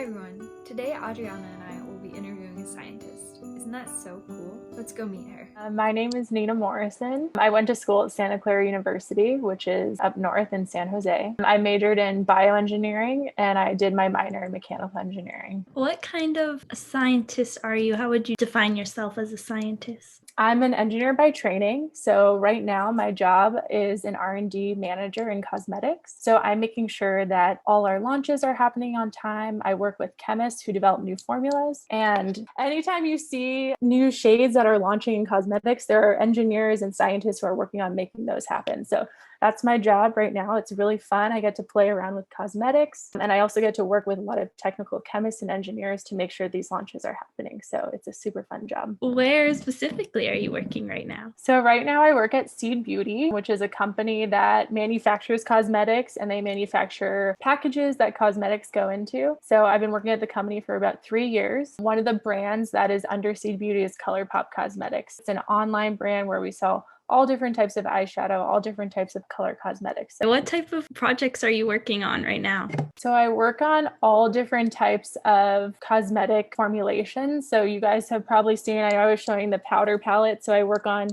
Hi everyone, today Adriana and I will be interviewing a scientist. Isn't that so cool? Let's go meet her. My name is Nina Morrison. I went to school at Santa Clara University, which is up north in San Jose. I majored in bioengineering and I did my minor in mechanical engineering. What kind of a scientist are you? How would you define yourself as a scientist? I'm an engineer by training. So right now my job is an R&D manager in cosmetics. So I'm making sure that all our launches are happening on time. I work with chemists who develop new formulas. And anytime you see new shades that are launching in cosmetics, there are engineers and scientists who are working on making those happen. So that's my job right now. It's really fun. I get to play around with cosmetics, and I also get to work with a lot of technical chemists and engineers to make sure these launches are happening. So it's a super fun job. Where specifically are you working right now? So right now I work at Seed Beauty, which is a company that manufactures cosmetics, and they manufacture packages that cosmetics go into. So I've been working at the company for about 3 years. One of the brands that is under Seed Beauty is ColourPop Cosmetics. It's an online brand where we sell all different types of eyeshadow, all different types of color cosmetics. What type of projects are you working on right now? So I work on all different types of cosmetic formulations. So you guys have probably seen, I was showing the powder palette. So I work on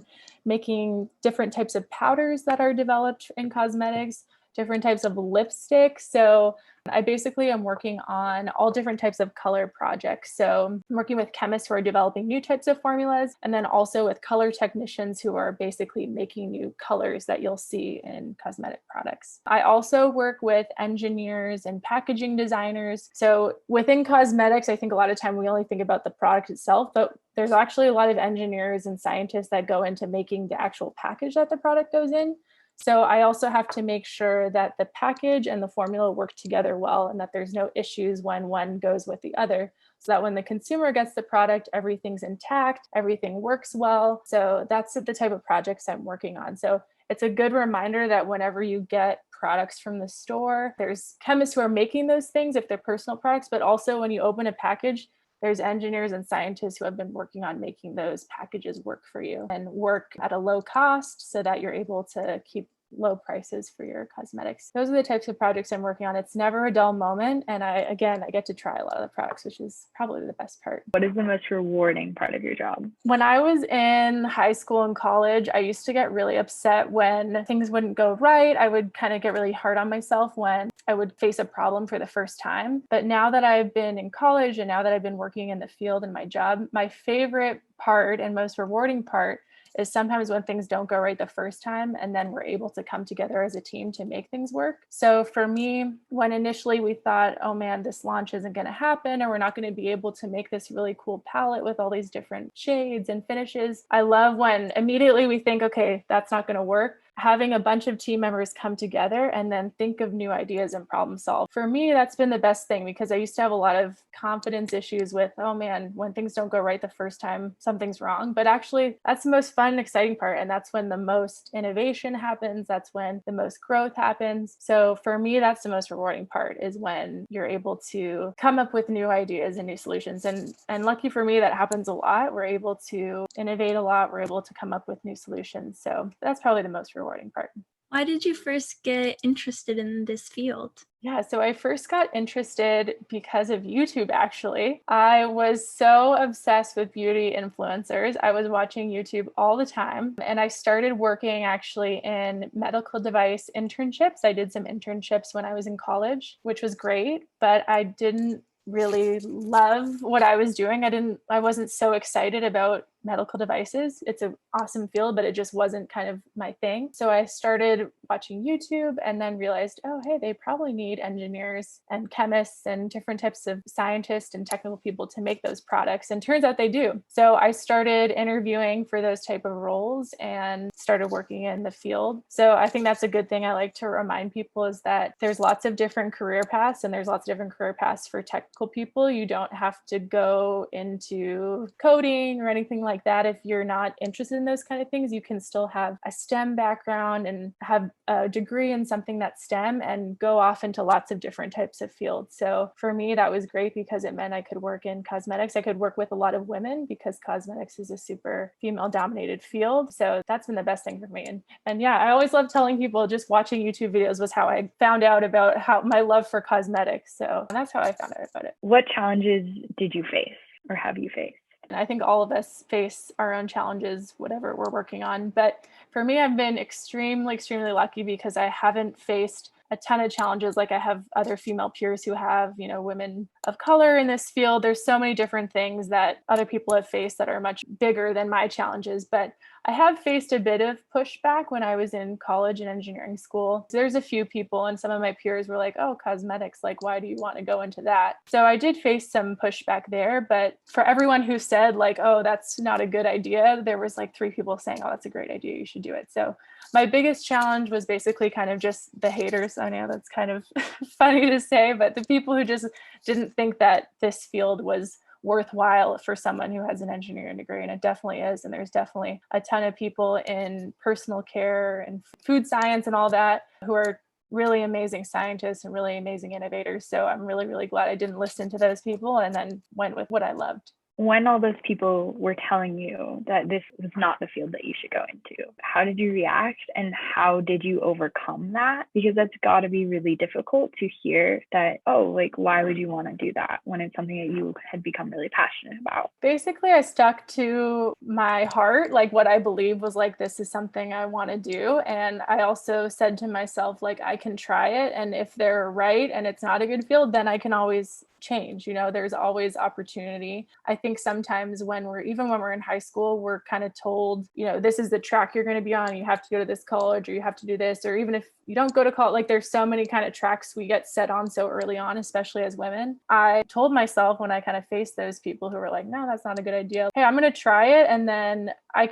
making different types of powders that are developed in cosmetics, different types of lipsticks. So I basically am working on all different types of color projects. So I'm working with chemists who are developing new types of formulas, and then also with color technicians who are basically making new colors that you'll see in cosmetic products. I also work with engineers and packaging designers. So within cosmetics, I think a lot of time we only think about the product itself, but there's actually a lot of engineers and scientists that go into making the actual package that the product goes in. So I also have to make sure that the package and the formula work together well, and that there's no issues when one goes with the other, so that when the consumer gets the product, everything's intact, everything works well. So that's the type of projects I'm working on. So it's a good reminder that whenever you get products from the store, there's chemists who are making those things if they're personal products, but also when you open a package, there's engineers and scientists who have been working on making those packages work for you and work at a low cost so that you're able to keep low prices for your cosmetics. Those are the types of projects I'm working on. It's never a dull moment. And I get to try a lot of the products, which is probably the best part. What is the most rewarding part of your job? When I was in high school and college, I used to get really upset when things wouldn't go right. I would kind of get really hard on myself when I would face a problem for the first time. But now that I've been in college and now that I've been working in the field in my job, my favorite part and most rewarding part is sometimes when things don't go right the first time, and then we're able to come together as a team to make things work. So for me, when initially we thought, oh man, this launch isn't going to happen, or we're not going to be able to make this really cool palette with all these different shades and finishes, I love when immediately we think, okay, that's not going to work. Having a bunch of team members come together and then think of new ideas and problem solve. For me, that's been the best thing, because I used to have a lot of confidence issues with, oh man, when things don't go right the first time, something's wrong. But actually, that's the most fun and exciting part. And that's when the most innovation happens. That's when the most growth happens. So for me, that's the most rewarding part, is when you're able to come up with new ideas and new solutions. And lucky for me, that happens a lot. We're able to innovate a lot. We're able to come up with new solutions. So that's probably the most rewarding part. Why did you first get interested in this field? Yeah, so I first got interested because of YouTube, actually. I was so obsessed with beauty influencers. I was watching YouTube all the time, and I started working actually in medical device internships. I did some internships when I was in college, which was great, but I didn't really love what I was doing. I wasn't so excited about medical devices. It's an awesome field, but it just wasn't kind of my thing. So I started watching YouTube and then realized, oh, hey, they probably need engineers and chemists and different types of scientists and technical people to make those products. And turns out they do. So I started interviewing for those type of roles and started working in the field. So I think that's a good thing I like to remind people, is that there's lots of different career paths, and there's lots of different career paths for technical people. You don't have to go into coding or anything like like that. If you're not interested in those kind of things, you can still have a STEM background and have a degree in something that's STEM and go off into lots of different types of fields. So for me, that was great because it meant I could work in cosmetics. I could work with a lot of women because cosmetics is a super female dominated field. So that's been the best thing for me. And yeah, I always love telling people just watching YouTube videos was how I found out about how my love for cosmetics. So that's how I found out about it. What challenges did you face or have you faced? And I think all of us face our own challenges, whatever we're working on. But for me, I've been extremely, extremely lucky because I haven't faced a ton of challenges like I have other female peers who have, women of color in this field. There's so many different things that other people have faced that are much bigger than my challenges. But I have faced a bit of pushback when I was in college and engineering school. There's a few people and some of my peers were like, oh, cosmetics, like, why do you want to go into that? So I did face some pushback there. But for everyone who said like, oh, that's not a good idea, there was like 3 people saying, oh, that's a great idea, you should do it. So my biggest challenge was basically kind of just the haters. I know that's kind of funny to say, but the people who just didn't think that this field was worthwhile for someone who has an engineering degree, and it definitely is. And there's definitely a ton of people in personal care and food science and all that who are really amazing scientists and really amazing innovators. So I'm really, really glad I didn't listen to those people and then went with what I loved. When all those people were telling you that this was not the field that you should go into, how did you react and how did you overcome that? Because that's got to be really difficult to hear that, oh, like, why would you want to do that when it's something that you had become really passionate about? Basically, I stuck to my heart, like what I believed was like, this is something I want to do. And I also said to myself, like, I can try it. And if they're right and it's not a good field, then I can always change. There's always opportunity. I think sometimes when we're in high school, we're kind of told, this is the track you're going to be on. You have to go to this college or you have to do this. Or even if you don't go to college, like there's so many kind of tracks we get set on so early on, especially as women. I told myself when I kind of faced those people who were like, no, that's not a good idea. Hey, I'm going to try it. And then I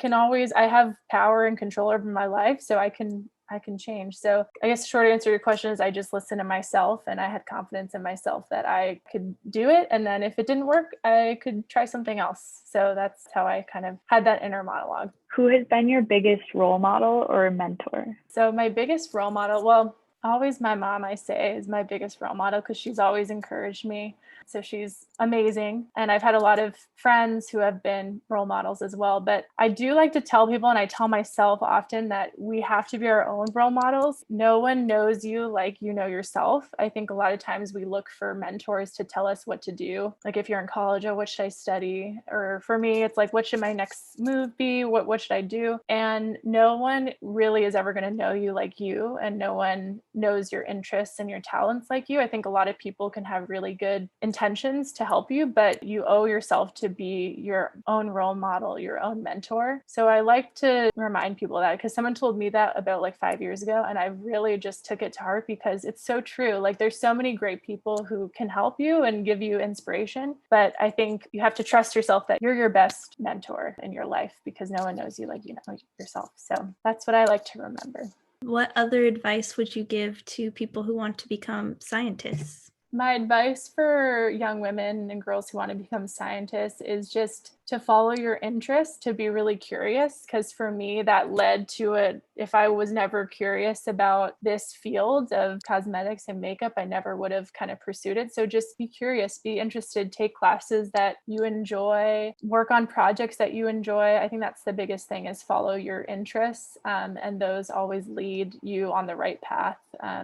have power and control over my life. So I can change. So I guess the short answer to your question is I just listened to myself and I had confidence in myself that I could do it. And then if it didn't work, I could try something else. So that's how I kind of had that inner monologue. Who has been your biggest role model or mentor? So my biggest role model, well, always my mom, I say, is my biggest role model because she's always encouraged me. So she's amazing. And I've had a lot of friends who have been role models as well. But I do like to tell people, and I tell myself often, that we have to be our own role models. No one knows you like you know yourself. I think a lot of times we look for mentors to tell us what to do. Like if you're in college, oh, what should I study? Or for me, it's like, what should my next move be? What should I do? And no one really is ever going to know you like you. And no one knows your interests and your talents like you. I think a lot of people can have really good intentions to help you, but you owe yourself to be your own role model, your own mentor. So I like to remind people of that because someone told me that about like 5 years ago, and I really just took it to heart because it's so true. Like there's so many great people who can help you and give you inspiration, but I think you have to trust yourself that you're your best mentor in your life because no one knows you like you know yourself. So that's what I like to remember. What other advice would you give to people who want to become scientists? My advice for young women and girls who want to become scientists is just to follow your interests, to be really curious. Because for me, that led to it. If I was never curious about this field of cosmetics and makeup, I never would have kind of pursued it. So just be curious, be interested, take classes that you enjoy, work on projects that you enjoy. I think that's the biggest thing is follow your interests. And those always lead you on the right path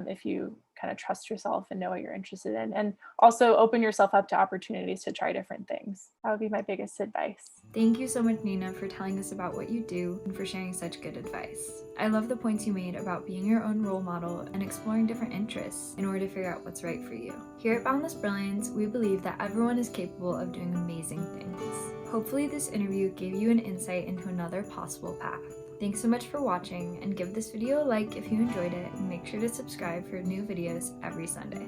if you kind of trust yourself and know what you're interested in, and also open yourself up to opportunities to try different things. That would be my biggest advice. Thank you so much, Nina, for telling us about what you do and for sharing such good advice. I love the points you made about being your own role model and exploring different interests in order to figure out what's right for you. Here at Boundless Brilliance, we believe that everyone is capable of doing amazing things. Hopefully this interview gave you an insight into another possible path. Thanks so much for watching, and give this video a like if you enjoyed it, and make sure to subscribe for new videos every Sunday.